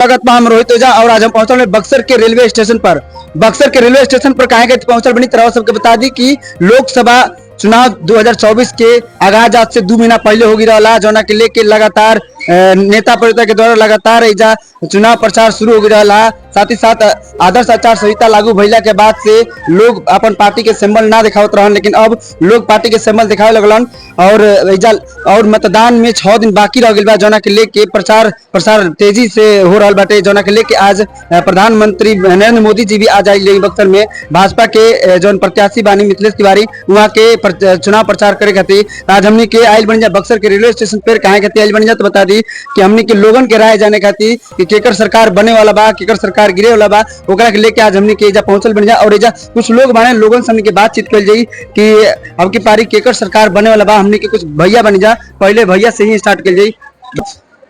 स्वागत बा हम रोहित ओझा और आज हम पहुंचल बक्सर के रेलवे स्टेशन पर। बक्सर के रेलवे स्टेशन पर काहे के पहुंचल बनी तरह सबके बता दी कि लोकसभा चुनाव 2024 के आगाज आज से 2 महीना पहले होगी रहा, जोना के लेके लगातार नेता प्रतिनिधि के द्वारा लगातार एजा चुनाव प्रचार शुरू हो रहा। साथ ही साथ आदर्श आचार संहिता लागू भइला के बाद से लोग अपन पार्टी के सिंबल ना दिखावत रहन, लेकिन अब लोग पार्टी के सिंबल दिखावे लगलन और एजा और मतदान में 6 दिन बाकी रह गइल बा, जोना के लेके प्रसार तेजी से हो रहा बाटे। जोना के लेके आज प्रधानमंत्री नरेंद्र मोदी जी भी आज आई बक्सर में भाजपा के जौन प्रत्याशी बानी मिथिलेश तिवारी वहाँ के चुनाव प्रचार करे खातिर आज हमनी के आयल बन जा बक्सर के रेलवे स्टेशन पर। काहे खातिर आयल बन जा तो बता दी कि हमनी के लोगन के राय जाने खातिर कि केकर सरकार बने वाला बा, केकर सरकार गिरे वाला बा, ओकरा के लेके आज हमनी के एजा पहुंचल बन जा और एजा कुछ लोग बाने लोगन से हमनी के बातचीत कल जाई कि अब की पारी केकर सरकार बने वाला बा। हमनी के कुछ भैया बन जा, पहले भैया से ही स्टार्ट कल जाई।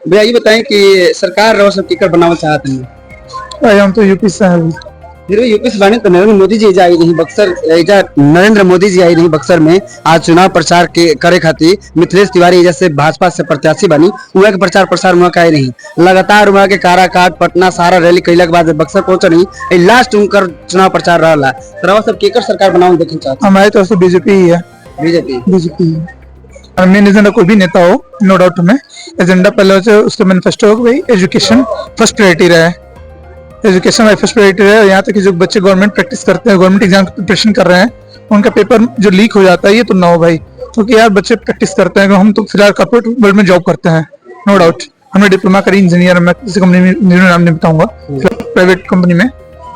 भैया ये बताएं कि सरकार रहो सब केकर बनावल चाहते हैं? हम तो यूपी से हैं। फिर यूपी से बाने तो नरेंद्र मोदी जी आई नहीं बक्सर, नरेंद्र मोदी जी आई नहीं बक्सर में आज चुनाव प्रचार के करे खातिर। मिथिलेश तिवारी जैसे भाजपा से प्रत्याशी बनी वहाँ के प्रचार प्रसार वहाँ का नहीं, लगातार वहाँ के काराकाट पटना सारा रैली कैला के बाद बक्सर पहुंचा नहीं, लास्ट उनकर चुनाव प्रचार रहा। तरह सब केकर सरकार बनावल देखे चाहते? हमारे तरफ से बीजेपी ही है। बीजेपी मेन एजेंडा कोई भी नेता हो, नो डाउट में एजेंडा पहले से उसका मैनिफेस्टो हो भाई एजुकेशन फर्स्ट प्रायोरिटी रहा है। एजुकेशन में फर्स्ट प्रायोरिटी है। यहाँ तक कि जो बच्चे गवर्नमेंट प्रैक्टिस करते हैं, गवर्नमेंट एग्जाम की प्रिपरेशन कर रहे हैं, उनका पेपर जो लीक हो जाता है ये तो ना हो भाई, क्योंकि यार बच्चे प्रैक्टिस करते हैं। हम तो फिलहाल कॉर्पोरेट वर्ल्ड में जॉब करते हैं, नो डाउट हमने डिप्लोमा करी इंजीनियर, मैं किसी कंपनी में नाम नहीं बताऊंगा, प्राइवेट कंपनी में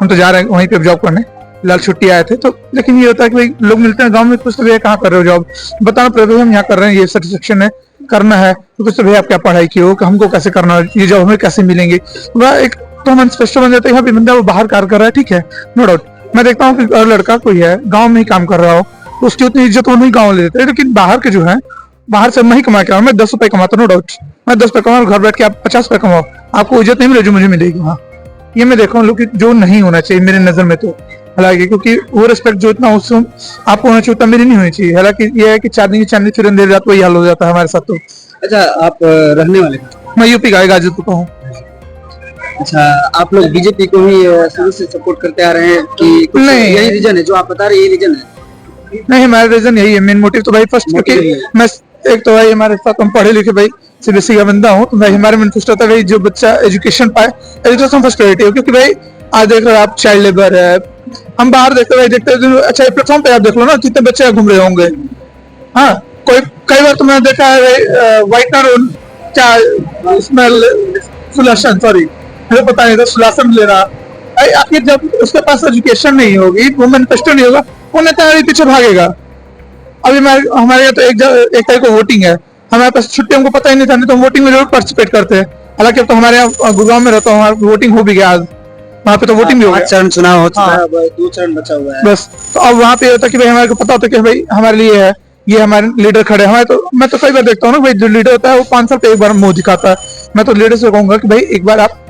हम तो जा रहे हैं वहीं पे जॉब करने। फिलहाल छुट्टी आए थे तो, लेकिन ये होता है कि भाई लोग मिलते हैं गाँव में, कुछ तो भैया कहाँ कर रहे हो जॉब, बताना पड़ेगा हम यहाँ कर रहे हैं, ये सेटिस्फेक्शन है करना है, तो कुछ तो भैया आप क्या पढ़ाई की हो, हमको कैसे करना है, ये जॉब हमें कैसे मिलेंगे, वह एक तो मैनिफेस्टो बन जाता है। यहाँ पे बंदा वो बाहर कार्य कर रहा है, ठीक है, नो डाउट। मैं देखता हूँ कि लड़का कोई है गांव में ही काम कर रहा हो तो उसकी उतनी इज्जत वो नहीं गाँव ले लेते, लेकिन बाहर के जो है बाहर से मैं ही कमा के आऊँ, मैं 10 रुपए कमाता हूँ, नो डाउट मैं 10 रुपए कमाऊँ, घर बैठ के आप 50 रुपए कमाओ, आपको इज्जत नहीं मिले जो मुझे मिलेगी वहाँ। ये मैं देखा हूँ जो नहीं होना चाहिए मेरी नजर में, तो हालांकि क्योंकि वो रिस्पेक्ट जो इतना उससे आपको होना चाहिए उतना मेरी नहीं होनी चाहिए। हालांकि ये है कि चांदनी की चांदनी चुरन दे जाता वही हाल हो जाता है हमारे साथ। तो अच्छा, आप रहने वाले? मैं यूपी का गाजीपुर का हूँ। अच्छा, आप लोग बीजेपी को ही शुरू से सपोर्ट करते आ रहे हैं कि कुछ नहीं, यही रीजन है जो आप बता रहे, यही रीजन है? नहीं, हमारा रीजन यही है, मेन मोटिव तो भाई फर्स्ट, क्योंकि मैं एक तो भाई हमारे साथ हम पढ़े लिखे भाई सीबीएसई का बंदा हूँ, तो भाई हमारे मैनिफेस्टो होता है भाई जो बच्चा एजुकेशन पाए, एजुकेशन फर्स्ट प्रायोरिटी हो। क्योंकि भाई आज देख रहे हो आप चाइल्ड लेबर है, हम बाहर देखते भाई देखते हैं, अच्छा प्लेटफॉर्म पे आप देख लो ना कितने बच्चे घूम रहे होंगे। हाँ, कई बार तो मैंने देखा है व्हाइटनर क्या स्मेल सुलासन, सॉरी मुझे पता नहीं था, सुलासन ले रहा। आखिर जब उसके पास एजुकेशन नहीं होगी, वो मैनिफेस्टो नहीं होगा, वो नेता हमारे पीछे भागेगा। अभी हमारे यहाँ तो एक तारीख को वोटिंग है, हमारे पास छुट्टी हमको पता ही नहीं था, नहीं तो हम वोटिंग में जरूर पार्टिसिपेट करते हैं। हालांकि अब तो हमारे यहाँ गुड़गांव में रहता हूँ, वोटिंग हो भी गया आज, वहाँ पे तो वोटिंग भी हो गया, चरण चुनाव हो चुका है, 2 चरण बचा हुआ है बस। तो अब वहाँ पे होता है कि भाई हमारे को पता होता है कि भाई हमारे लिए है, ये हमारे लीडर खड़े हमारे। तो मैं तो कई बार देखता हूँ ना भाई, जो लीडर होता है वो 5 साल पे एक बार मुंह दिखाता है। मैं तो लीडर से कहूंगा कि भाई एक बार आप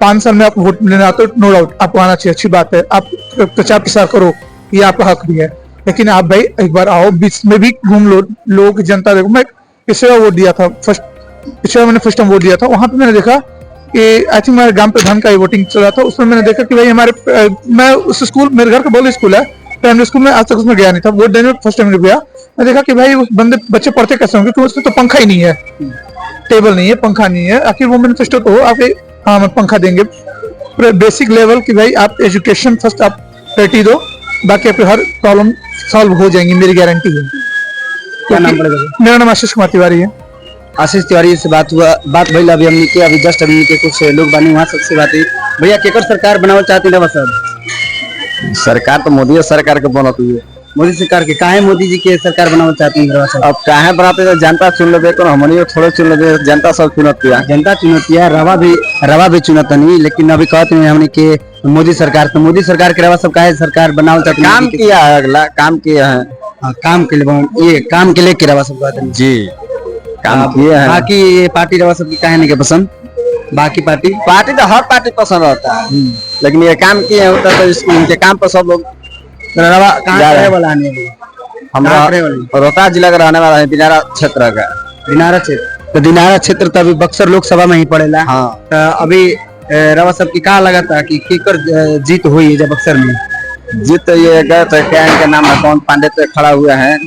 5 साल में आप वोट लेने आते हो, नो डाउट आपको आना चाहिए, अच्छी बात है, आप प्रचार प्रसार करो, ये आपका हक भी है, लेकिन आप भाई एक बार आओ, बीच में भी घूम लो, लोग जनता देखो। मैं पिछले वोट दिया था, पिछले मैंने फर्स्ट टाइम वोट दिया था, वहां पे मैंने देखा कि आई थिंक हमारे ग्राम प्रधान का वोटिंग चला था, उसमें मैंने देखा कि भाई हमारे मैं उस स्कूल, मेरे घर का बोल स्कूल है, प्राइमरी स्कूल में आज तक उसमें गया नहीं था, वोट देने फर्स्ट टाइम गया। मैं देखा कि भाई उस बच्चे पढ़ते कैसे होंगे, क्योंकि उसमें तो पंखा ही नहीं है, टेबल नहीं है, पंखा नहीं है। आखिर वो मैनिफेस्टो तो हो आप हाँ मैं पंखा देंगे, बेसिक लेवल की भाई आप एजुकेशन फर्स्ट आप प्रायोरिटी दो, बाकी आपकी हर प्रॉब्लम सॉल्व हो जाएंगी, मेरी गारंटी है। क्या नाम पड़ेगा? मेरा नाम आशीष कुमार तिवारी है। आशीष तिवारी से बात भइल अभी हमनी के, अभी जस्ट हमनी के कुछ लोग बानी वहाँ सबसे बात हुई। भैया केकर सरकार बनावल चाहती है? सब सरकार तो मोदी सरकार के बनती है। मोदी सरकार के काहे मोदी जी के सरकार बनावल चाहती है? अब काहे बनाते हैं, जनता चुन लेते तो हमनी थोड़े चुन लेते, जनता सब चुनती है, जनता चुनती है, रवा भी चुनत नहीं, लेकिन अभी कहते हैं हमने के मोदी सरकार, तो मोदी सरकार के रवा सब काहे सरकार बनावल चाहती है? काम किया है, अगला काम किया है, काम के लिए, ये काम के लिए के रवा सब कहते हैं जी, काम किए हैं। बाकी ये पार्टी रवा सब की काहे नहीं के पसंद? बाकी पार्टी तो हर पार्टी पसंद रहता है, लेकिन ये काम किए होता है तो इनके काम पर सब लोग रवा कहाँ वाला आने हम रोहतास जिला का रहने वाला है, दिनारा क्षेत्र का। दिनारा क्षेत्र, तो दिनारा क्षेत्र तो अभी बक्सर लोकसभा में ही पड़ेला। हाँ, तो अभी रवा सब की का लगा था कि केकर जीत हुई है जब बक्सर में? जीत ये गए थे, क्या इनका नाम है, कौन पांडे पे खड़ा हुआ है।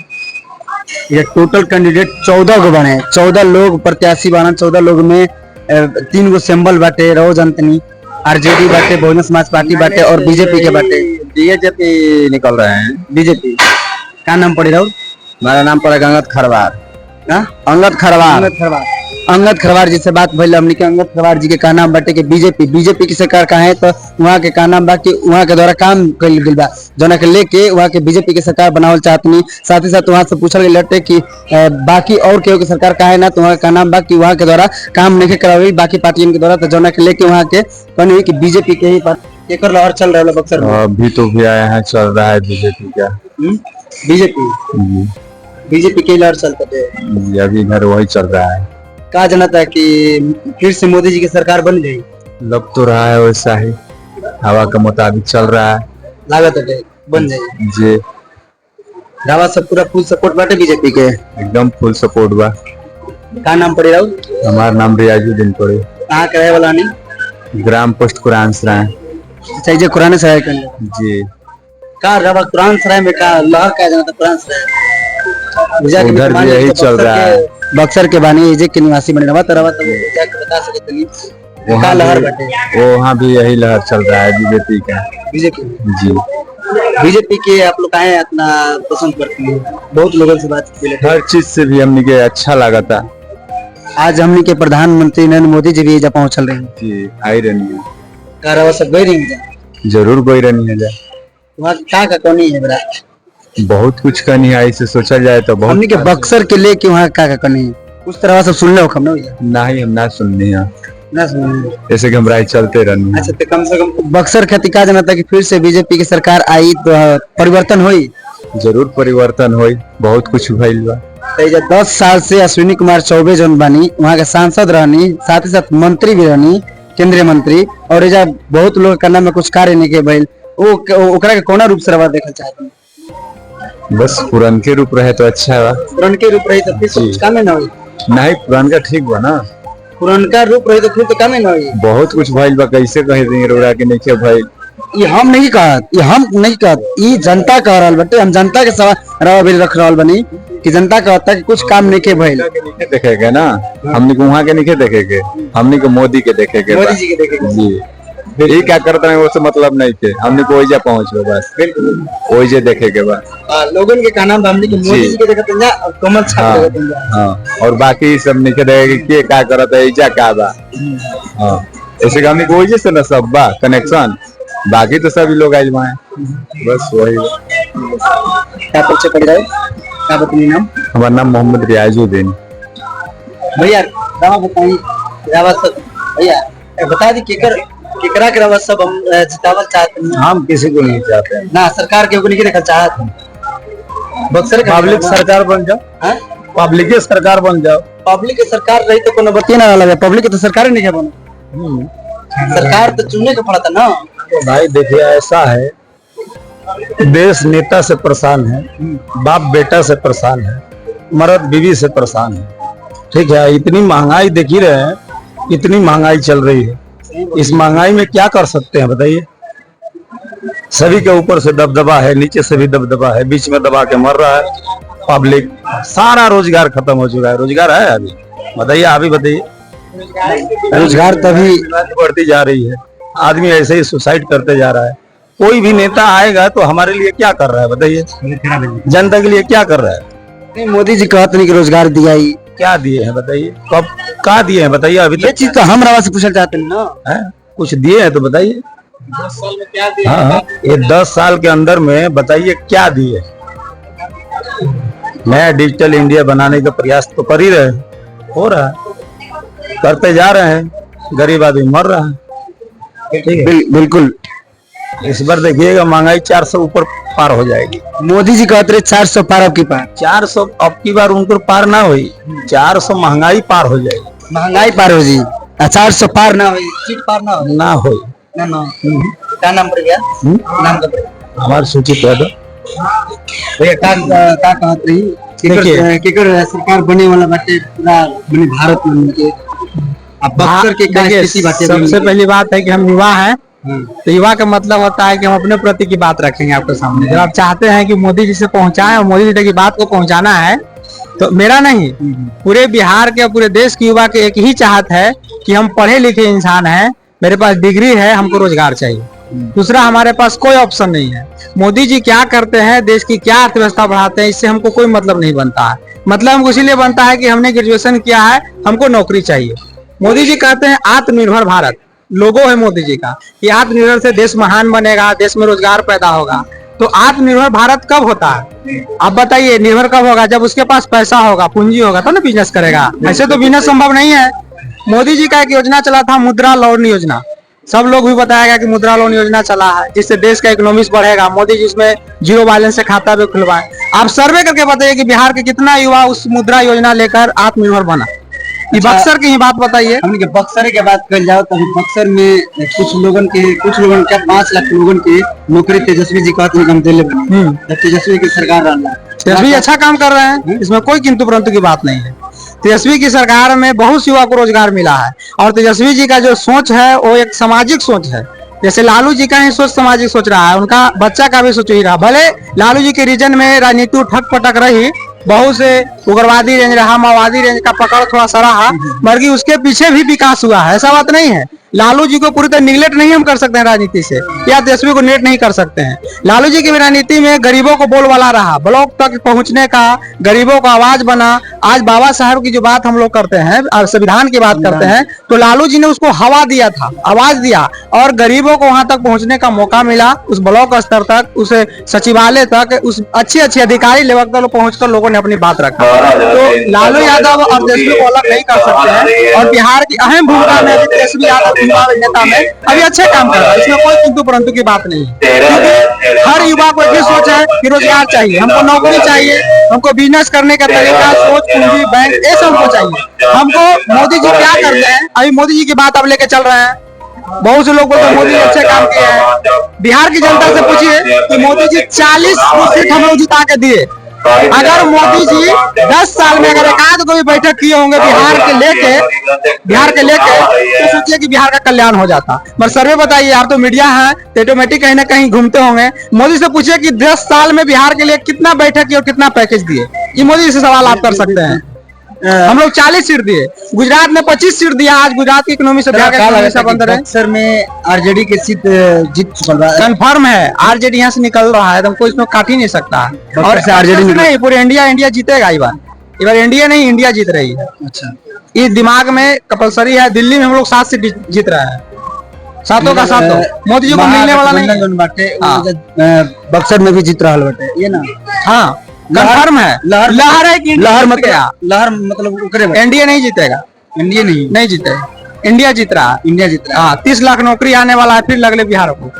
ये टोटल कैंडिडेट 14 गो बने, 14 लोग प्रत्याशी बना। 14 लोग में 3 गो सिंबल बाटे, रहो जनतनी, आरजेडी बाटे, बहुजन समाज पार्टी बाटे और बीजेपी के बाटे। बीजेपी निकल रहे हैं। बीजेपी क्या नाम पड़ी रहो? मेरा नाम पड़ेगा अंगद खरवार। हाँ? अंगद खरवार। अंगद खरवार जी से बात भइल हमनी के। अंगद खरवार जी के का नाम बाटे कि बीजेपी की सरकार कहाँ है, तो वहाँ के का नाम बा कि वहाँ के द्वारा काम कइल गेल बा, जना के लेके वहाँ के बीजेपी के सरकार बनावल चाहतनी। साथ ही साथ वहाँ से पूछल गेल हटे कि बाकी और केहू के सरकार कहाँ है ना, तो वहाँ का नाम बा कि वहाँ के द्वारा काम नहीं करावी बाकी पार्टियों के द्वारा, तो जना के लेके वहाँ के कहनी कि बीजेपी के ही एकर लहर चल रहा है बक्सर में। अभी तो भी आया है, चल रहा है बीजेपी का। बीजेपी के लहर चलते थे, अभी इधर वही चल रहा है। कहा जाना था कि फिर से मोदी जी की सरकार बन गई, लग तो रहा है वैसा ही, हवा के मुताबिक चल रहा है। लागत है बन जाएगी जी। रावा सब पूरा फुल सपोर्ट बाटे बीजेपी के, एकदम फुल सपोर्ट बा। का नाम पड़े राव? हमारा नाम रियाजुद्दीन पड़े। कहाँ का रहे वाला नहीं? ग्राम पोस्ट कुरान सराय। अच्छा, ये कुरान सराय के जी। का रवा कुरान सराय में का लहर का जाना था कुरान सराय उधर भी यही चल रहा है। बक्सर के बानी जे के निवासी बने रवा, तो रवा तब जाके बता सकते नहीं का लहर बाटे। वहाँ भी यही लहर चल रहा है बीजेपी का। बीजेपी जी। बीजेपी के आप लोग काहे इतना पसंद करते हैं? बहुत लोगों से बात की, हर चीज से भी हमने के अच्छा लगा था। आज हमने के प्रधानमंत्री नरेंद्र मोदी जी भी एजा पहुंचल रहे हैं। जी, आई रहनी है। का रवा सब गई रही है, जरूर गई रहनी है। वहाँ का कौनी है बड़ा? बहुत कुछ करनी है, ऐसे सोचा जाए तो बहुत। हमने के बक्सर के लेके वहाँ का कौनी है, उस तरह सब सुन लो हम ना भैया? नहीं, हम ना सुननी है, ना सुन ऐसे कि हम राय चलते रहनी। अच्छा, तो कम से कम बक्सर खेती का जाना था कि फिर से बीजेपी की सरकार आई तो परिवर्तन हुई? जरूर परिवर्तन हुई, बहुत कुछ भइल बा। 10 साल से अश्विनी कुमार चौबे जौन बानी वहाँ के सांसद रहनी, साथ ही साथ मंत्री भी रहनी, केंद्रीय मंत्री, और एजा बहुत लोग के नाम में कुछ कार्य नहीं के भइल। ओकरा के कोना रूप से रवा देखल चाहते हैं? बस पुरान के रूप रहे तो अच्छा है। पुरान के रूप रही तो फिर कुछ काम ना हुई? नहीं, पुरान का ठीक बा ना। पुरान का रूप रही तो फिर तो काम ना हुई। बहुत कुछ भइल बा, कैसे कह देंगे रोड़ा के नहीं भइल। ये हम नहीं कहत, ये जनता कह रहल बटे। हम जनता के सवाल रवा भी रख रहल बनी कि जनता कहता कि कुछ काम नहीं के भइल। देखेगे ना, हमने को वहाँ के नहीं देखेगे, हमने को मोदी के देखेगे। मोदी जी के देखेगे जी। ये क्या करते हैं वो से मतलब नहीं थे, हमने को ओइजा पहुँचे बस, ओइजे देखेगे बस। लोगों के का नाम हमने के मोदी जी के देखते हैं और कमल छाप देखते हैं। हाँ, और बाकी सब नहीं देखेगे के क्या करता है, इजा का बा। हाँ, ऐसे हमने को ओइजे से ना सब बा कनेक्शन, बाकी तो सभी लोग आए वहाँ, बस वही। क्या परिचय पड़ रहा है? क्या बताइए नाम? हमारा नाम मोहम्मद रियाजुद्दीन। भैया रवा बताइए, रवा सब भैया बता दी केकरा के रवा सब हम जितावल चाहते हैं? हम किसी को नहीं चाहते हैं ना, सरकार के नहीं देखना चाहते हैं। बक्सर पब्लिक सरकार बन जाओ, पब्लिक की सरकार बन जाओ। पब्लिक की सरकार रही तो कोनो बतिया ना लगे, पब्लिक की तो सरकार ही नहीं है बना। सरकार तो चुनने का पड़ा था ना भाई। देखिए ऐसा है, देश नेता से परेशान है, बाप बेटा से परेशान है, मर्द बीवी से परेशान है। ठीक है, इतनी महंगाई देख ही रहे हैं, इतनी महंगाई चल रही है। इस महंगाई में क्या कर सकते हैं बताइए? सभी के ऊपर से दबदबा है, नीचे से भी दबदबा है, बीच में दबा के मर रहा है पब्लिक। सारा रोजगार खत्म हो चुका है। रोजगार है अभी? बताइए, अभी बताइए। रोजगार तभी बढ़ती जा रही है, आदमी ऐसे ही सुसाइड करते जा रहा है। कोई भी नेता आएगा तो हमारे लिए क्या कर रहा है बताइए? जनता के लिए क्या कर रहा है? नहीं, मोदी जी कहते नहीं कि रोजगार दिया ही, क्या दिए हैं बताइए? कब क्या दिए हैं बताइए? अभी ये चीज तो हम रवा से पूछना चाहते हैं ना, है कुछ दिए हैं तो बताइए। 10 साल में क्या दिया? हाँ, ये 10 साल के अंदर में बताइए क्या दिए। नया डिजिटल इंडिया बनाने का प्रयास तो कर ही रहे, हो रहा है, करते जा रहे हैं, गरीब आदमी मर रहा है। ठीक है, बिल्कुल। इस बार देखिएगा महंगाई 400 ऊपर पार हो जाएगी। मोदी जी कहते रहे 400 पार, अब की पार 400 अब की बार उनको पार ना हुई, 400 महंगाई पार हो जाएगी। महंगाई पार हो जी, 400 पार ना हुई, सीट पार ना हुई, ना हो ना ना। क्या नाम पड़ गया? नाम का पड़ हमारे सूचित है भैया का कहत रही केकर सरकार बने वाला बाटे पूरा बने भारत में के अब बक्सर के क्या देखिए, स्थिति बातें सबसे पहली बात है कि हम युवा हैं, तो युवा का मतलब होता है कि हम अपने प्रति की बात रखेंगे आपके सामने। जब आप चाहते हैं कि मोदी जी से पहुंचाएं और मोदी जी तक की बात को पहुंचाना है, तो मेरा नहीं, पूरे बिहार के पूरे देश के युवा के एक ही चाहत है कि हम पढ़े लिखे इंसान हैं, मेरे पास डिग्री है, हमको रोजगार चाहिए। दूसरा, हमारे पास कोई ऑप्शन नहीं है। मोदी जी क्या करते हैं, देश की क्या अर्थव्यवस्था बढ़ाते हैं, इससे हमको कोई मतलब नहीं बनता है। मतलब हमको इसीलिए बनता है कि हमने ग्रेजुएशन किया है, हमको नौकरी चाहिए। मोदी जी कहते हैं आत्मनिर्भर भारत, लोगो है मोदी जी का कि आत्मनिर्भर से देश महान बनेगा, देश में रोजगार पैदा होगा। तो आत्मनिर्भर भारत कब होता है, आप बताइए? निर्भर कब होगा? जब उसके पास पैसा होगा, पूंजी होगा, तो ना बिजनेस करेगा। ऐसे तो बिजनेस संभव नहीं है। मोदी जी का एक योजना चला था, मुद्रा लोन योजना। सब लोग भी बताया गया कि मुद्रा लोन योजना चला है, जिससे देश का इकोनॉमिक्स बढ़ेगा। मोदी जी इसमें जीरो बैलेंस से खाता भी खुलवाए। आप सर्वे करके बताइए कि बिहार के कितना युवा उस मुद्रा योजना लेकर आत्मनिर्भर बना। ये बक्सर की ही बात बताइए। हमने बक्सर के बात कर जाओ तो बक्सर में कुछ लोगों क्या 5 लाख लोगों की नौकरी तेजस्वी जी का हम दिले बनी। तेजस्वी की सरकार रहना, तेजस्वी अच्छा काम कर रहे हैं, इसमें कोई किंतु परंतु की बात नहीं है। तेजस्वी की सरकार में बहुत युवा को रोजगार मिला है, और तेजस्वी जी का जो सोच है वो एक सामाजिक सोच है। जैसे लालू जी का ही सोच सामाजिक सोच रहा है, उनका बच्चा का भी सोच ही रहा। भले लालू जी के रीजन में राजनीति उठक पटक रही, बहुत से उग्रवादी रेंज रहा, माओवादी रेंज का पकड़ थोड़ा सा रहा, मगर उसके पीछे भी विकास हुआ है, ऐसा बात नहीं है। लालू जी को पूरी तरह निगलेक्ट नहीं हम कर सकते हैं राजनीति से, या तेजस्वी को नेट नहीं कर सकते हैं। लालू जी की राजनीति में गरीबों को बोलबाला रहा, ब्लॉक तक पहुंचने का, गरीबों का आवाज बना। आज बाबा साहब की जो बात हम लोग करते हैं, संविधान की बात करते हैं, तो लालू जी ने उसको हवा दिया था, आवाज दिया, और गरीबों को वहां तक पहुंचने का मौका मिला। उस ब्लॉक स्तर तक, उस सचिवालय तक, उस अच्छे पदाधिकारी लेवल तक पहुंचकर लोगों ने अपनी बात रखा। तो लालू यादव और तेजस्वी को अलग नहीं कर सकते हैं, और बिहार की अहम भूमिका में तेजस्वी यादव नेता में अभी अच्छे काम कर रहा है, इसमें कोई किंतु परंतु की बात नहीं है। क्योंकि हर युवा को एक सोच है कि रोजगार चाहिए, हमको नौकरी चाहिए, हमको बिजनेस करने का तरीका, सोच, पूंजी, बैंक, ये सब हमको चाहिए। हमको मोदी जी क्या करते हैं, अभी मोदी जी की बात अब लेके चल रहे हैं। बहुत से लोग बोलते हैं मोदी जी अच्छे काम किए हैं। बिहार की जनता से पूछिए कि मोदी जी 40 सीट हम लोग जिता के दिए। अगर मोदी जी 10 साल में अगर एकाध कोई बैठक किए होंगे बिहार के लेके, तो सोचिए कि बिहार का कल्याण हो जाता। मगर सर्वे बताइए, आप तो मीडिया है, तो ऑटोमेटिक कहीं ना कहीं घूमते होंगे। मोदी से पूछिए कि 10 साल में बिहार के लिए कितना बैठक किए और कितना पैकेज दिए। ये मोदी जी से सवाल आप कर सकते हैं। हम लोग 40 सीट दिए, गुजरात में 25 सीट दिया। आज गुजरात की इकोनॉमी से बिहार का बक्सर में आरजेडी की सीट जीत कंफर्म है। आरजेडी यहाँ से निकल रहा है, तुमको इसमें काट ही नहीं सकता। और आरजेडी नहीं, पूरे इंडिया जीतेगा। इस बार इंडिया नहीं, इंडिया जीत रही है। अच्छा, ये दिमाग में कंपलसरी है। दिल्ली में हम लोग 7 सीट जीत रहे हैं, सातों का सातों। मोदी जी को मिलने वाला नहीं। बक्सर में भी जीत रहा है ये ना। हाँ, कंफर्म है। लहर है कि लहर मतलब एनडीए नहीं जीतेगा, इंडिया नहीं जीतेगा, इंडिया जीत रहा है। 30 लाख नौकरी आने वाला है, फिर लगले बिहार को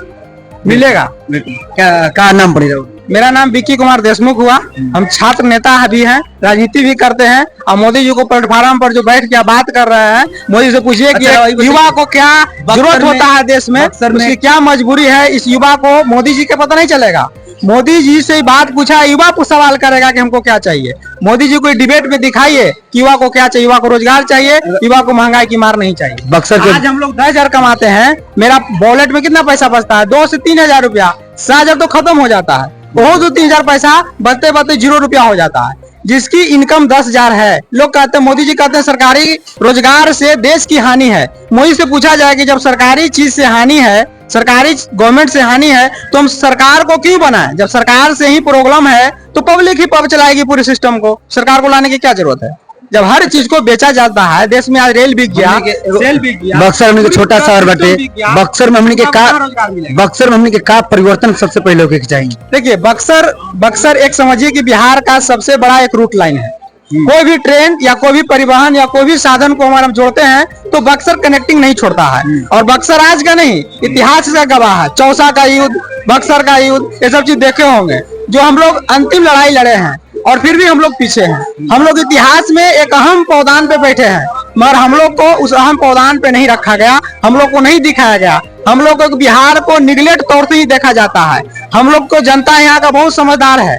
मिलेगा। क्या नाम पड़ेगा? मेरा नाम विक्की कुमार देशमुख हुआ। हम छात्र नेता भी हैं, राजनीति भी करते हैं, और मोदी जी को प्लेटफॉर्म पर जो बैठ के बात कर रहे हैं, मोदी से पूछिए कि युवा को क्या जरूरत होता है देश में, उसकी क्या मजबूरी है। इस युवा को मोदी जी के पता नहीं चलेगा। मोदी जी से बात पूछा, युवा को सवाल करेगा कि हमको क्या चाहिए। मोदी जी को डिबेट में दिखाइए कि युवा को क्या चाहिए। युवा को रोजगार चाहिए, युवा को महंगाई की मार नहीं चाहिए। बक्सर के आज हम लोग 10,000 कमाते हैं, मेरा वॉलेट में कितना पैसा बचता है? 2 से 3,000 रुपया। 7,000 तो खत्म हो जाता है, बहुत 3,000 पैसा बचते बचते 0 रुपया हो जाता है। जिसकी इनकम 10,000 है, लोग कहते हैं, मोदी जी कहते हैं सरकारी रोजगार से देश की हानि है। मोदी से पूछा जाए कि जब सरकारी चीज से हानि है, सरकारी गवर्नमेंट से हानि है, तो हम सरकार को क्यों बनाएं? जब सरकार से ही प्रॉब्लम है तो पब्लिक ही पब चलाएगी पूरे सिस्टम को, सरकार को लाने की क्या जरूरत है? जब हर चीज को बेचा जाता है, देश में आज रेल बिक गया, सेल बिक गया। बक्सर में छोटा शहर बटे, बक्सर में हमने के का परिवर्तन सबसे पहले होके चाहिए। देखिए, बक्सर एक समझिए कि बिहार का सबसे बड़ा एक रूट लाइन है। कोई भी ट्रेन या कोई भी परिवहन या कोई भी साधन को हमारे हम जोड़ते हैं तो बक्सर कनेक्टिंग नहीं छोड़ता है। और बक्सर आज का नहीं, इतिहास का गवाह है। चौसा का युद्ध, बक्सर का युद्ध, ये सब चीज देखे होंगे, जो हम लोग अंतिम लड़ाई लड़े हैं, और फिर भी हम लोग पीछे हैं। हम लोग इतिहास में एक अहम पौधान पे बैठे हैं, मगर हम लोग को उस अहम पौधान पे नहीं रखा गया, हम लोग को नहीं दिखाया गया। हम लोग को बिहार को निगलेक्ट तौर से ही देखा जाता है। हम लोग को जनता यहाँ का बहुत समझदार है,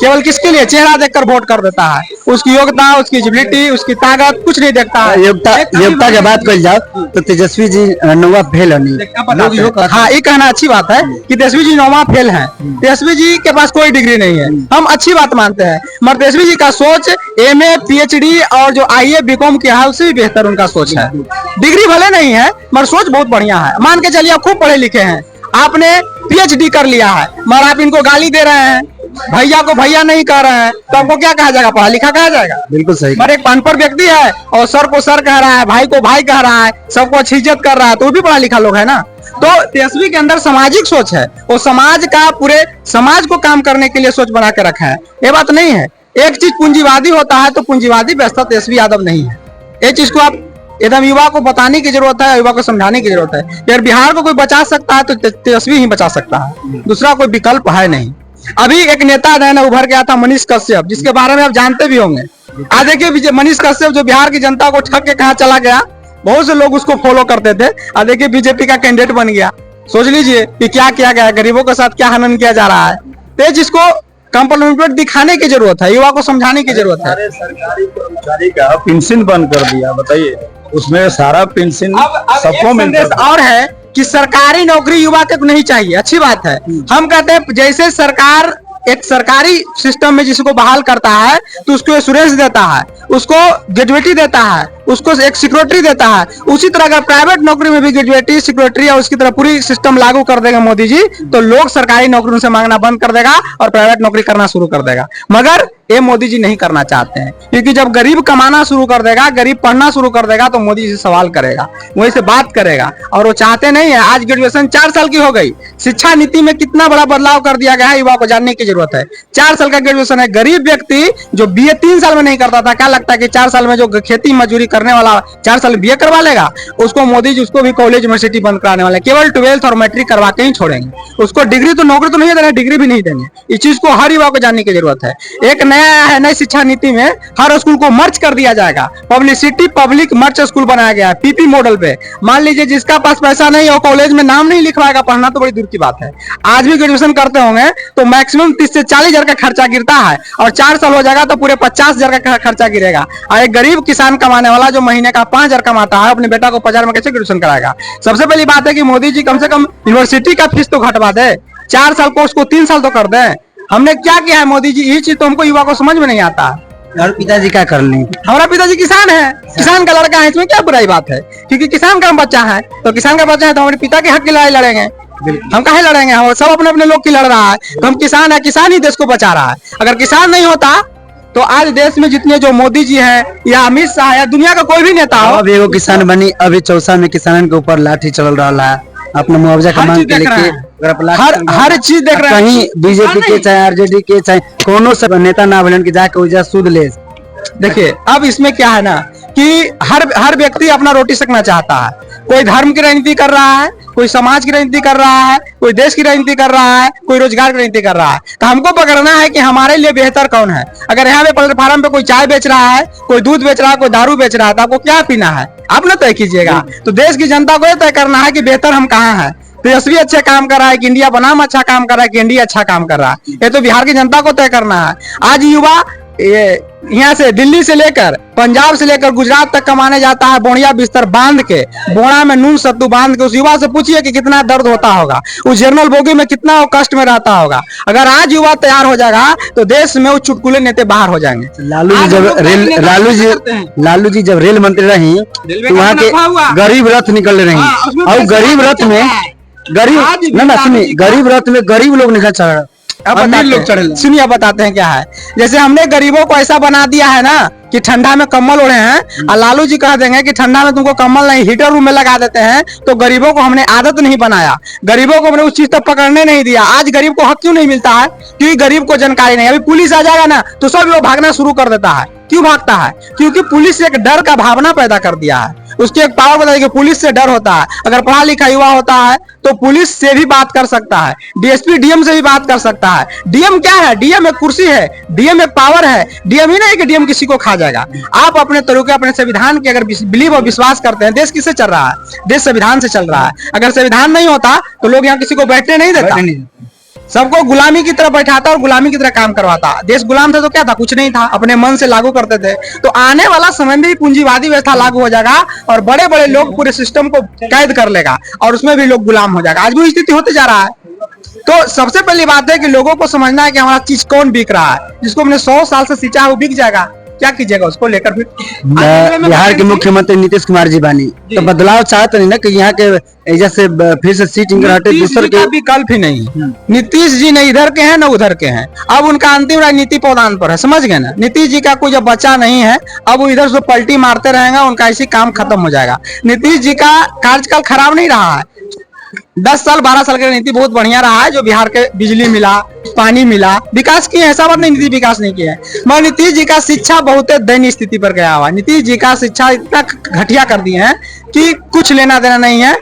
केवल किसके लिए? चेहरा देखकर वोट कर देता है, उसकी योग्यता, उसकी एलिजिबिलिटी, उसकी ताकत कुछ नहीं देखता है। योग्यता के बात कर जाओ तो तेजस्वी जी नौवा फेल है नहीं। हाँ, ये कहना अच्छी बात है कि तेजस्वी जी नौवा फेल हैं। तेजस्वी जी के पास कोई डिग्री नहीं है, हम अच्छी बात मानते हैं, मगर तेजस्वी जी का सोच MA PhD और जो IA BCom किया है उससे भी बेहतर उनका सोच है। डिग्री भले नहीं है मगर सोच बहुत बढ़िया है। मान के चलिए आप खूब पढ़े लिखे हैं, आपने PhD कर लिया है, मगर आप इनको गाली दे रहे हैं, भैया को भैया नहीं कह रहे हैं, तो आपको क्या कहा जाएगा? पढ़ा लिखा कहा जाएगा? बिल्कुल सही। मगर एक अनपढ़ व्यक्ति है और सर को सर कह रहा है, भाई को भाई कह रहा है, सबको अच्छी इज्जत कर रहा है, तो वो भी पढ़ा लिखा लोग है ना। तो तेजस्वी के अंदर सामाजिक सोच है, वो समाज का, पूरे समाज को काम करने के लिए सोच बना के रखा है। ये बात नहीं है। एक चीज पूंजीवादी होता है तो पूंजीवादी व्यवस्था तेजस्वी यादव नहीं है। ये चीज को आप एकदम युवा को बताने की जरूरत है, युवा को समझाने की जरूरत है। अगर बिहार को कोई बचा सकता है तो तेजस्वी ही बचा सकता है, दूसरा कोई विकल्प है नहीं। अभी एक नेता नया ना उभर गया था, मनीष कश्यप, जिसके बारे में आप जानते भी होंगे। आज देखिए मनीष कश्यप जो बिहार की जनता को ठग के कहाँ चला गया, बहुत से लोग उसको फॉलो करते थे, आज देखिए बीजेपी का कैंडिडेट बन गया। सोच लीजिए कि क्या किया गया, गरीबों के साथ क्या हनन किया जा रहा है। तो जिसको कंप्लीमेंट दिखाने की जरूरत है, युवा को समझाने की जरूरत है। सरकारी कर्मचारी का पेंशन बंद कर दिया, बताइए, उसमें सारा पेंशन सबको मिलता है। और है कि सरकारी नौकरी युवा को नहीं चाहिए, अच्छी बात है। हम कहते हैं जैसे सरकार एक सरकारी सिस्टम में जिसको बहाल करता है तो उसको एश्योरेंस देता है, उसको ग्रेजुएटी देता है, उसको एक सिक्योरिटी देता है, उसी तरह अगर प्राइवेट नौकरी में भी ग्रेजुएटी, सिक्योरिटी और उसकी तरह पूरी सिस्टम लागू कर देगा मोदी जी, तो लोग सरकारी नौकरी से मांगना बंद कर देगा और प्राइवेट नौकरी करना शुरू कर देगा। मगर ये मोदी जी नहीं करना चाहते हैं, क्योंकि जब गरीब कमाना शुरू कर देगा, गरीब पढ़ना शुरू कर देगा, तो मोदी जी से सवाल करेगा, वहीं से बात करेगा, और वो चाहते नहीं है। आज ग्रेजुएशन 4 साल की हो गई, शिक्षा नीति में कितना बड़ा बदलाव कर दिया गया है, युवा को जानने की जरूरत है। 4 साल का ग्रेजुएशन है। गरीब व्यक्ति जो BA 3 साल में नहीं करता था, क्या लगता है कि 4 साल में जो खेती मजदूरी करने वाला 4 साल BA करवा लेगा, उसको मोदी जी उसको भी कॉलेज यूनिवर्सिटी बंद कराने वाले, केवल 12th और मैट्रिक करवा के ही छोड़ेंगे। उसको डिग्री तो, नौकरी तो नहीं देंगे, डिग्री भी नहीं देंगे। इस चीज को हर युवा को जानने की जरूरत है। एक नया है, नई शिक्षा नीति में हर स्कूल को मर्ज कर दिया जाएगा, पब्लिक मर्ज स्कूल बनाया गया है PP मॉडल पे। मान लीजिए जिसका पास पैसा नहीं हो, कॉलेज में नाम नहीं लिखवाएगा, पढ़ना तो बड़ी दूर की बात है। आज भी ग्रेजुएशन करते होंगे तो मैक्सिमम 30 से 40 हजार का खर्चा गिरता है, और 4 साल हो जाएगा तो पूरे 50 हजार का खर्चा गिरेगा। और एक गरीब किसान कमाने वाला जो महीने का 5 हजार कमाता है, अपने बेटा को 50 हजार में कैसे ग्रेजुएशन कराएगा? सबसे पहली बात है कि मोदी जी कम से कम यूनिवर्सिटी का फीस तो घटवा दे, 4 साल कोर्स को 3 साल तो कर दे। हमने क्या किया है मोदी जी, ये चीज तो हमको युवा को समझ में नहीं आता। और पिताजी क्या कर लें? हमारा पिताजी किसान है, किसान का लड़का है, इसमें क्या बुराई बात है? क्योंकि किसान का बच्चा है, तो किसान का बच्चा है तो हमारे पिता के हक की लड़ाई लड़ेंगे। हम काहे लड़ेंगे? हम सब अपने अपने लोग की लड़ रहा है, तो हम किसान है, किसान ही देश को बचा रहा है। अगर किसान नहीं होता तो आज देश में जितने जो मोदी जी हैं या अमित शाह या दुनिया का कोई भी नेता हो, अब एगो किसान बनी, अभी चौसा में किसानन के ऊपर लाठी चल रहा है, अपना मुआवजा का मांग के लेके हर चीज देख रहे हैं। कहीं बीजेपी के चाहे RJD के चाहे कोनो सब नेता ना बोलन कि जाके वजह सूद ले। देखिए अब इसमें क्या है ना कि हर व्यक्ति अपना रोटी सेकना चाहता है। कोई धर्म की राजनीति कर रहा है, कोई समाज की राजनीति कर रहा है, कोई देश की राजनीति कर रहा है, कोई रोजगार की राजनीति कर रहा है। तो हमको पकड़ना है कि हमारे लिए बेहतर कौन है। अगर यहाँ पे प्लेटफार्म पे कोई चाय बेच रहा है, कोई दूध बेच रहा है, कोई दारू बेच रहा है, तो आपको क्या पीना है? आप ना तय कीजिएगा। तो देश की जनता को यह तय करना है कि बेहतर हम कहाँ हैं। तेजस्वी अच्छे काम कर रहा है कि इंडिया बनाम अच्छा काम कर रहा है कि इंडिया अच्छा काम कर रहा है, ये तो बिहार की जनता को तय करना है। आज युवा यहाँ से दिल्ली से लेकर पंजाब से लेकर गुजरात तक कमाने जाता है, बोनिया बिस्तर बांध के, बोरा में नून सत्तू बांध के। उस युवा से पूछिए कि कितना दर्द होता होगा, उस जनरल बोगी में कितना वो कष्ट में रहता होगा। अगर आज युवा तैयार हो जाएगा तो देश में वो चुटकुले नेता बाहर हो जाएंगे। लालू जी जब रेल मंत्री रही तो वहाँ के गरीब रथ निकल रही, और गरीब रथ में गरीब रथ में गरीब लोग निकल चल रहे, अमीर लोग चढ़े। सुनिए बताते हैं क्या है। जैसे हमने गरीबों को ऐसा बना दिया है ना कि ठंडा में कम्बल ओढ़े हैं, और लालू जी कह देंगे कि ठंडा में तुमको कम्बल नहीं, हीटर रूम में लगा देते हैं। तो गरीबों को हमने आदत नहीं बनाया, गरीबों को हमने उस चीज तक पकड़ने नहीं दिया। आज गरीब को हक क्यों नहीं मिलता है? क्योंकि गरीब को जानकारी नहीं। अभी पुलिस आ जाएगा ना तो सब लोग भागना शुरू कर देता है। क्यों भागता है? क्योंकि पुलिस एक डर का भावना पैदा कर दिया है। उसकी एक पावर बताइए कि पुलिस से डर होता है। अगर पढ़ा लिखा युवा होता है तो पुलिस से भी बात कर सकता है, DSP DM से भी बात कर सकता है। DM क्या है? DM एक कुर्सी है, DM एक पावर है। DM ही नहीं कि DM किसी को खा जाएगा। आप अपने तरीके, अपने संविधान के अगर बिलीव और विश्वास करते हैं, देश किससे चल रहा है? देश संविधान से चल रहा है। अगर संविधान नहीं होता तो लोग यहाँ किसी को बैठने नहीं देता। सबको गुलामी की तरफ बैठाता और गुलामी की तरह काम करवाता। देश गुलाम था तो क्या था, कुछ नहीं था, अपने मन से लागू करते थे। तो आने वाला समय में भी पूंजीवादी व्यवस्था लागू हो जाएगा और बड़े बड़े लोग पूरे सिस्टम को कैद कर लेगा और उसमें भी लोग गुलाम हो जाएगा। आज भी स्थिति होते जा रहा है। तो सबसे पहली बात है कि लोगों को समझना है कि हमारा चीज कौन बिक रहा है। जिसको हमने 100 साल से सींचा है वो बिक जाएगा, क्या कीजिएगा उसको लेकर फिर। बिहार के मुख्यमंत्री नीतीश कुमार जी बानी तो बदलाव चाहते नहीं ना कि यहाँ के जैसे फिर से सीट इनका हटे दूसर के विकल्प ही नहीं है। नीतीश जी न इधर के हैं न उधर के हैं, अब उनका अंतिम राजनीति पौधान पर है, समझ गए ना। नीतीश जी का कोई जब बचा नहीं है, अब वो इधर से पलटी मारते रहेंगे, उनका ऐसी काम खत्म हो जाएगा। नीतीश जी का कार्यकाल खराब नहीं रहा है, 10 साल 12 साल की नीति बहुत बढ़िया रहा है। जो बिहार के बिजली मिला, पानी मिला, विकास किए, ऐसा बात नहीं नीतीश विकास नहीं किया है। मगर नीतीश जी का शिक्षा बहुत दयनीय स्थिति पर गया हुआ। नीतीश जी का शिक्षा इतना घटिया कर दिए हैं कि कुछ लेना देना नहीं है।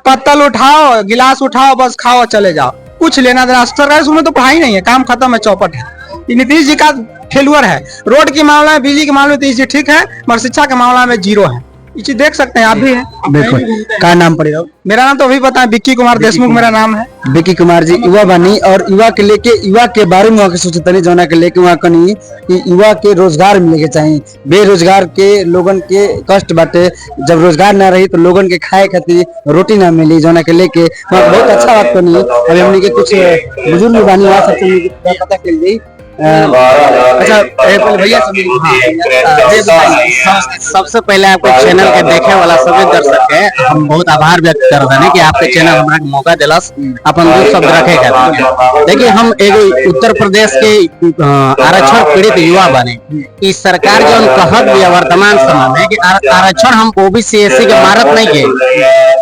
पत्तल उठाओ, गिलास उठाओ, बस खाओ चले जाओ, कुछ लेना देना। सरकारी स्कूल में तो पढ़ाई नहीं है, काम खत्म है, चौपट है। ये नीतीश जी का फेलुअर है। रोड के मामला में, बिजली के मामले में नीतीश जी ठीक है, मगर शिक्षा के मामला में जीरो है। ये चीज देख सकते हैं, आप भी हैं। बिल्कुल। क्या नाम पड़ेगा? मेरा नाम तो अभी पता है, विक्की कुमार देशमुख मेरा नाम है। विक्की कुमार जी युवा बनी और युवा के लेके, युवा के बारे में वहाँ सोचते नहीं जोना के लेके वहाँ कनी कि युवा के रोजगार मिले के चाहिए। बेरोजगार के लोगन के कष्ट बाटे, जब रोजगार ना रही तो लोगन के खाए खातिर रोटी ना मिली, जोना के लेके वहाँ बहुत अच्छा बात करनी है। अभी हमने के कुछ बुजुर्ग बानी वहाँ सबसे पता कर ली। अच्छा पहले भैया सबसे पहले आपके चैनल के देखे वाला सभी दर्शक के हम बहुत आभार व्यक्त करते हैं कि आपके चैनल हमरा के मौका दिलस अपन दो शब्द रखे खातिर। देखिए, हम एक उत्तर प्रदेश के आरक्षण पीड़ित युवा बने। इस सरकार जो कहत भी वर्तमान समय में कि आरक्षण हम ओबीसी एससी के मारत नहीं के।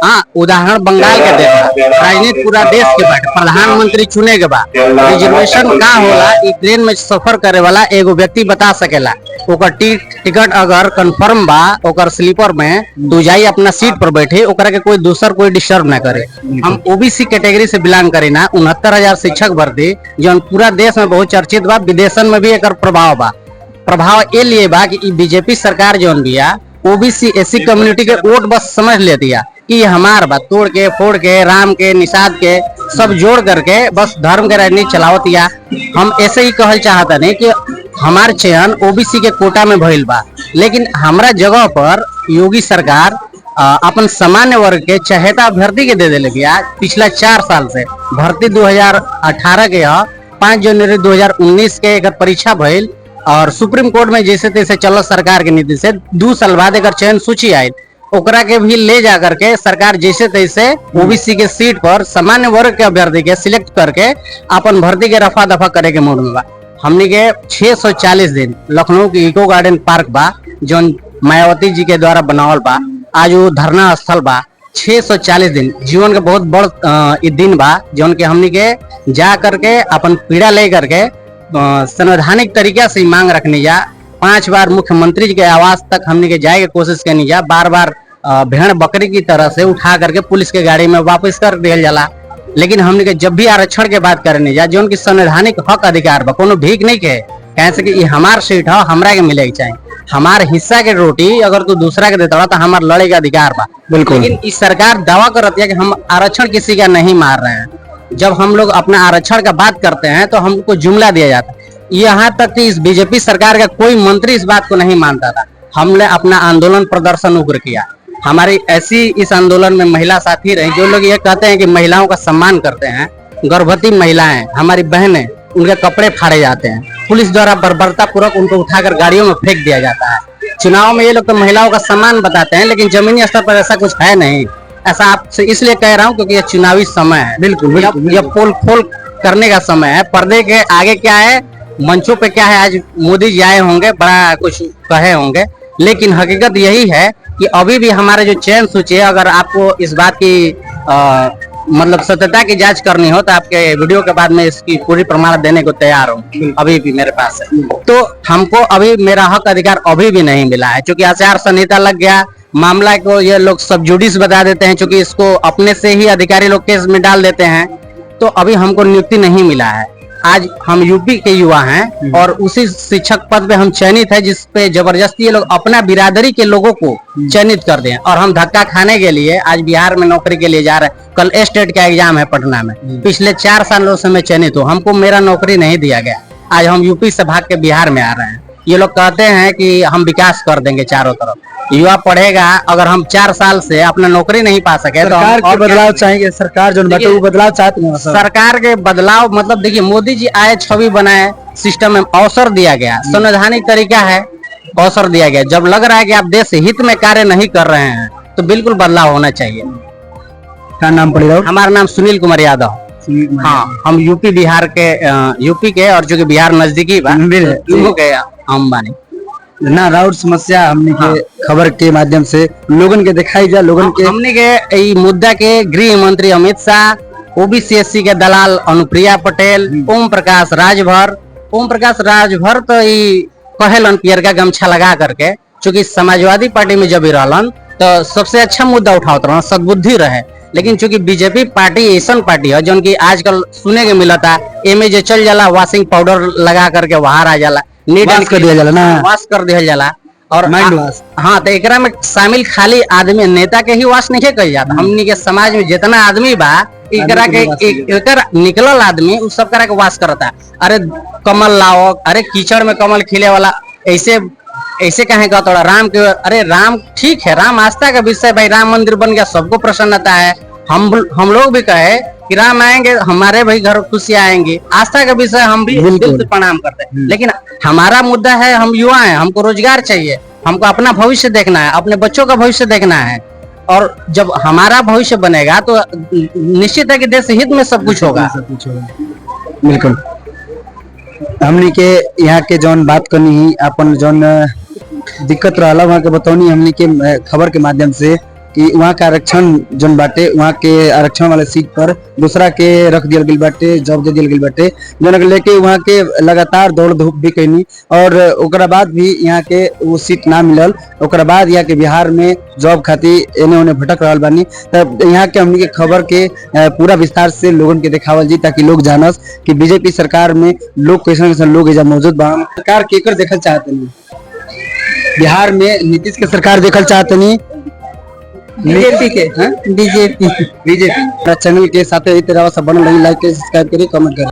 हाँ, उदाहरण बंगाल के देखा, राजनीति पूरा देश के बाटे, प्रधानमंत्री चुने के बाद रिजर्वेशन का होला ट्रेन में सफर करे वाला एगो व्यक्ति बता सकेला। ओकर टिकट अगर कंफर्म बा, ओकर स्लीपर में तू जाई अपना सीट पर बैठे, ओकरा के कोई दूसर कोई डिस्टर्ब ना करे। हम ओबीसी कैटेगरी से बिलोंग करी ना। 69,000 शिक्षक भर्ती जो पूरा देश में बहुत चर्चित बा, विदेशन में भी एक प्रभाव बा। प्रभाव ये लिए बा कि बीजेपी सरकार जो बिया ओबीसी एससी कम्युनिटी के वोट बस समझ ले दिया कि ये हमार बा, तोड़ के फोड़ के राम के निषाद के सब जोड़ करके बस धर्म के राजनीति चलावत। या हम ऐसे ही कहल चाहता नहीं कि हमार चयन ओबीसी के कोटा में भइल बा, लेकिन हमरा जगह पर योगी सरकार अपन सामान्य वर्ग के चहेता अभ्यर्थी के दे दिले बिया। पिछला 4 साल से भर्ती 2018 के 5 जनवरी 2019 के एक परीक्षा भइल और सुप्रीम कोर्ट में जैसे तैसे चल सरकार के नीति से 2 साल बाद एक चयन सूची आई, ओकरा के भी ले जा करके सरकार जैसे तैसे ओबीसी के सीट पर सामान्य वर्ग के अभ्यर्थी के सिलेक्ट करके अपन भर्ती के रफा दफा करे के मूड में बा। हमने के 640 दिन लखनऊ के इको गार्डन पार्क बा जो मायावती जी के द्वारा बनावल बा, आज वो धरना स्थल बा। 640 दिन जीवन के बहुत बड़ दिन बा जो के हमने के जा करके अपन पीड़ा ले करके संवैधानिक तरीका से मांग रखनी जा। 5 बार मुख्यमंत्री जी के आवास तक हमने के जाए के कोशिश करनी जा, बार बार भेड़ बकरी की तरह से उठा करके पुलिस के गाड़ी में वापस कर दिया जाला। लेकिन हमने के जब भी आरक्षण के बात करने जा जो उनकी संवैधानिक हक अधिकार बा, कोनो भीख नहीं के कैसे कि ये हमार सीट है, हमरा के मिले के चाहिए। हमार हिस्सा के रोटी अगर तू दूसरा के देता तो हमार लड़े का अधिकार बा। बिल्कुल। लेकिन इस सरकार दावा करती है कि हम आरक्षण किसी का नहीं मार रहे हैं। जब हम लोग अपना आरक्षण का बात करते हैं तो हमको जुमला दिया जाता है। यहाँ तक कि इस बीजेपी सरकार का कोई मंत्री इस बात को नहीं मानता था। हमने अपना आंदोलन प्रदर्शन उग्र किया। हमारी ऐसी इस आंदोलन में महिला साथी रहे जो लोग ये कहते हैं कि महिलाओं का सम्मान करते हैं। गर्भवती महिलाएं हमारी बहनें, उनके कपड़े फाड़े जाते हैं, पुलिस द्वारा बर्बरता पूर्वक उनको उठाकर गाड़ियों में फेंक दिया जाता है। चुनाव में ये लोग तो महिलाओं का सम्मान बताते हैं, लेकिन जमीनी स्तर पर ऐसा कुछ है नहीं। ऐसा आपसे इसलिए कह रहा हूँ क्योंकि ये चुनावी समय है। बिल्कुल, ये पोल खोल करने का समय है। पर्दे के आगे क्या है, मंचों पे क्या है, आज मोदी जी आए होंगे, बड़ा कुछ कहे होंगे, लेकिन हकीकत यही है कि अभी भी हमारे जो चयन सूची है, अगर आपको इस बात की मतलब सत्यता की जांच करनी हो तो आपके वीडियो के बाद में इसकी पूरी प्रमाण देने को तैयार हूँ। अभी भी मेरे पास है। तो हमको अभी मेरा हक अधिकार अभी भी नहीं मिला है, क्योंकि आचार संहिता लग गया। मामला को ये लोग सब जुडिस बता देते हैं, क्योंकि इसको अपने से ही अधिकारी लोग केस में डाल देते हैं। तो अभी हमको नियुक्ति नहीं मिला है। आज हम यूपी के युवा हैं और उसी शिक्षक पद पे हम चयनित है, जिसपे जबरदस्ती ये लोग अपना बिरादरी के लोगों को चयनित कर दें और हम धक्का खाने के लिए आज बिहार में नौकरी के लिए जा रहे हैं। कल स्टेट का एग्जाम है पटना में, पिछले 4 सालों से मैं चयनित हूँ, हमको मेरा नौकरी नहीं दिया गया। आज हम यूपी से भाग के बिहार में आ रहे हैं। ये लोग कहते हैं कि हम विकास कर देंगे चारों तरफ, युवा पढ़ेगा, अगर हम 4 साल से अपना नौकरी नहीं पा सके तो सरकार के बदलाव चाहेंगे, सरकार जो बाटे वो बदलाव चाहते हैं सर। सरकार के बदलाव मतलब देखिए, मोदी जी आए, छवि बनाए, सिस्टम में अवसर दिया गया, संवैधानिक तरीका है, अवसर दिया गया। जब लग रहा है कि आप देश हित में कार्य नहीं कर रहे हैं तो बिल्कुल बदलाव होना चाहिए। क्या नाम पड़ेगा? हमारा नाम सुनील कुमार यादव। हाँ, हम यूपी बिहार के यूपी के, और चूंकि बिहार नजदीकी बा दोनों के हम बानी ना राउर समस्या हमने के खबर के माध्यम से लोगन के दिखाई जा, लोगन के हमने के ई मुद्दा के गृह मंत्री अमित शाह, ओबीसी के दलाल अनुप्रिया पटेल, ओम प्रकाश राजभर तो ई कहलन पियर का गमछा लगा करके, चूंकि समाजवादी पार्टी में जब भी रहलन तो सबसे अच्छा मुद्दा उठावत रहन, सद्बुद्धि रहे। लेकिन चूंकि बीजेपी पार्टी ऐसा पार्टी है जो की आजकल सुने के मिला था, एमे जे चल जाला वॉशिंग पाउडर लगा करके बाहर आ जाला, वाश कर दिया जाला ना, वाश कर दिया जाला, और माइंड वाश। हाँ, तो एकरा में शामिल खाली आदमी नेता के ही वाश नहीं कही जाता। हमनी के समाज में जितना आदमी बा एकरा के एकर निकलल आदमी उ सब करा के वाश करता। अरे कमल लाओ, अरे कीचड़ में कमल खिले वाला, ऐसे कहे का थोड़ा राम के, अरे राम ठीक है, राम आस्था का विषय भाई, राम मंदिर बन गया, सबको प्रसन्नता है। हम लोग भी कहे कि राम आएंगे हमारे भाई घर खुशियां आएंगी, आस्था का विषय हम भी दिल से प्रणाम करते हैं। लेकिन हमारा मुद्दा है, हम युवा हैं, हमको रोजगार चाहिए, हमको अपना भविष्य देखना है, अपने बच्चों का भविष्य देखना है। और जब हमारा भविष्य बनेगा तो निश्चित है कि देश हित में सब कुछ होगा। बिल्कुल। हमने के यहाँ के जौन बात करनी ही, अपन जौन दिक्कत रहा वहाँ के बतौनी हमने के खबर के माध्यम से कि वहाँ के आरक्षण जौन बाटे, वहाँ के आरक्षण वाले सीट पर दूसरा के रख दिया गई बाटे, जॉब दे दिया गई बाटे, जौन के लेके वहाँ के लगातार दौड़ धूप भी कैनी, और ओकरा बाद भी यहाँ के वो सीट ना मिलल। ओकरा बाद यहाँ के बिहार में जॉब खातिर एने ओने भटक रहा बानी। तब यहाँ के हमने के खबर के पूरा विस्तार से लोगन के दिखावल जी, ताकि लोग जानस कि बीजेपी सरकार में लोग कैसन लोग एजा मौजूद बा। सरकार केकर देखल चाहते नहीं, बिहार में नीतीश के सरकार देखल चाहते नहीं, बीजेपी के बीजेपी चैनल के साथ बनल रही, लाइक सब्सक्राइब करिए, कमेंट करिए।